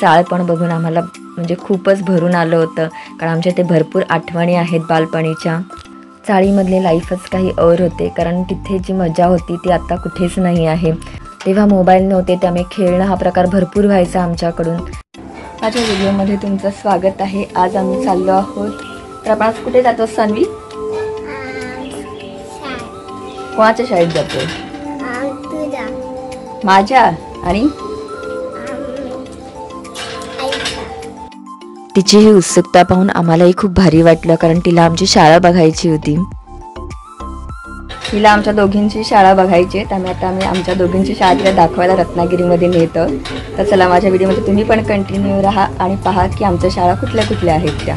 चाळ पण बघून आम्हाला म्हणजे खूपच भरून आलं होतं, कारण आमच्या ते भरपूर आठवणी आहेत बालपणीच्या. चाळीमधले लाईफच काही और होते, कारण तिथे जी मजा होती ती आता कुठेच नाही आहे. तेव्हा मोबाईल नव्हते, त्यामुळे खेळणं हा प्रकार भरपूर व्हायचा आमच्याकडून. माझ्या व्हिडिओमध्ये तुमचं स्वागत आहे. आज आम्ही चाललो आहोत, तर आपण आज कुठे जातो सान्वी? कोणाच्या शाळेत जातो? माझ्या. आणि तिची ही उत्सुकता पाहून आम्हालाही खूप भारी वाटलं, कारण तिला आमची शाळा बघायची होती. तिला आमच्या दोघींची शाळा बघायची, त्यामुळे आता आम्ही आमच्या दोघींची शाळा तिला दाखवायला रत्नागिरीमध्ये नेतो. तर चला, माझ्या व्हिडिओमध्ये तुम्ही पण कंटिन्यू राहा आणि पहा की आमच्या शाळा कुठल्या कुठल्या आहेत त्या.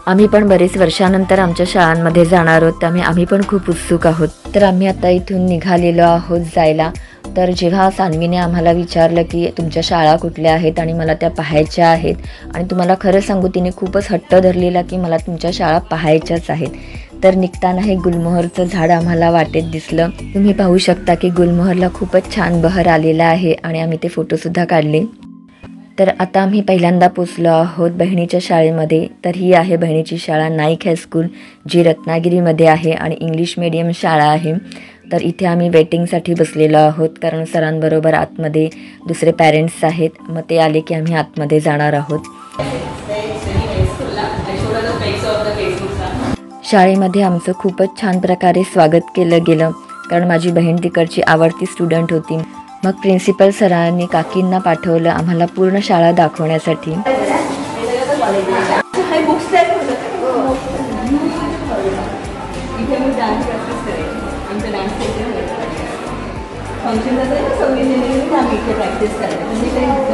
आम्ही पण बरेच वर्षानंतर आमच्या शाळांमध्ये जाणार आहोत, त्यामुळे आम्ही पण खूप उत्सुक आहोत. तर आम्ही आता इथून निघालेलो आहोत जायला. तर जेव्हा सान्वीने आम्हाला विचारलं की तुमच्या शाळा कुठल्या आहेत आणि मला त्या पाहायच्या आहेत, आणि तुम्हाला खरं सांगू तिने खूपच हट्ट धरलेला की मला तुमच्या शाळा पाहायच्याच आहेत. तर निघताना हे गुलमोहरचं झाड आम्हाला वाटेत दिसलं. तुम्ही पाहू शकता की गुलमोहरला खूपच छान बहर आलेला आहे आणि आम्ही ते फोटोसुद्धा काढले. तर आता आम्ही पहिल्यांदा पोचलो आहोत बहिणीच्या शाळेमध्ये. तर ही आहे बहिणीची शाळा, नाईक हायस्कूल, जी रत्नागिरीमध्ये आहे आणि इंग्लिश मीडियम शाळा आहे. तर इथे आम्ही वेटिंगसाठी बसलेलो आहोत, कारण सरांबरोबर आतमध्ये दुसरे पॅरेंट्स आहेत. मग ते आले की आम्ही आतमध्ये जाणार आहोत. शाळेमध्ये आमचं खूपच छान प्रकारे स्वागत केलं गेलं, कारण माझी बहीण तिकडची आवडती स्टुडंट होती. मग प्रिन्सिपल सरांनी काकींना पाठवलं आम्हाला पूर्ण शाळा दाखवण्यासाठी.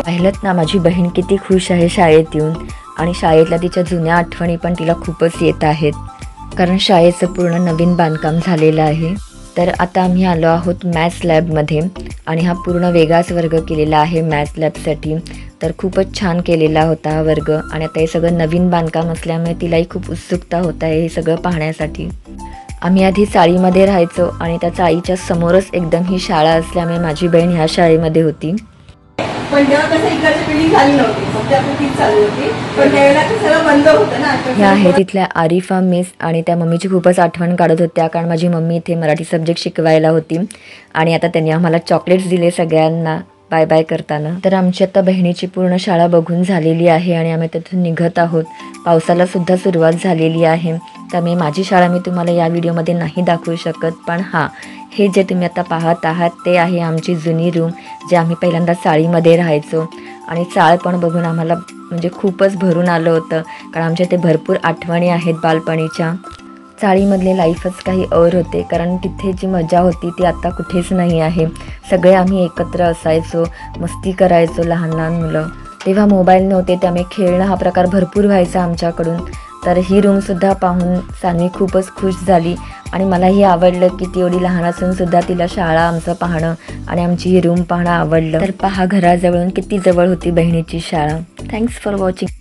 पाहिलं ना माझी बहीण किती खुश आहे शाळेत येऊन, आणि शाळेतल्या तिच्या जुन्या आठवणी पण तिला खूपच येत आहेत, कारण शाळेचं पूर्ण नवीन बांधकाम झालेलं आहे. तर आता आम्ही आलो आहोत मॅथ्स लॅबमध्ये, आणि हा पूर्ण वेगळाच वर्ग केलेला आहे मॅथ्स लॅबसाठी. तर खूपच छान केलेला होता हा वर्ग, आणि आता हे सगळं नवीन बांधकाम असल्यामुळे तिलाही खूप उत्सुकता होत आहे हे सगळं पाहण्यासाठी. आम्ही आधी चाळीमध्ये राहायचो, आणि त्या चाळीच्या समोरच एकदम ही शाळा असल्यामुळे माझी बहीण ह्या शाळेमध्ये होती. ह्या आहे तिथल्या आरिफा मिस, आणि त्या मम्मीची खूपच आठवण काढत होत्या, कारण माझी मम्मी इथे मराठी सब्जेक्ट शिकवायला होती. आणि आता त्यांनी आम्हाला चॉकलेट्स दिले सगळ्यांना बाय बाय करताना. तर आमची आता बहिणीची पूर्ण शाळा बघून झालेली आहे, आणि आम्ही तिथून निघत आहोत. पावसाला सुद्धा सुरुवात झालेली आहे, त्यामुळे माझी शाळा मी तुम्हाला या व्हिडिओमध्ये नाही दाखवू शकत. पण हां, हे जे तुम्ही आता पाहत आहात ते आहे आमची जुनी रूम, जे आम्ही पहिल्यांदा चाळीमध्ये राहायचो. आणि चाळ पण बघून आम्हाला म्हणजे खूपच भरून आलं होतं, कारण आमच्या ते भरपूर आठवणी आहेत बालपणीच्या. चाळीमधले लाईफच काही और होते, कारण तिथे जी मजा होती ती आता कुठेच नाही आहे. सगळे आम्ही एकत्र असायचो, मस्ती करायचो लहान लहान मुलं. तेव्हा मोबाईल नव्हते, त्यामुळे खेळणं हा प्रकार भरपूर व्हायचा आमच्याकडून. तर ही रूमसुद्धा पाहून सान्वी खूपच खुश झाली, आणि मलाही आवडलं की ती एवढी लहान असूनसुद्धा तिला शाळा आमचं पाहणं आणि आमची ही रूम पाहणं आवडलं. तर पहा घराजवळून किती जवळ होती बहिणीची शाळा. Thanks for watching.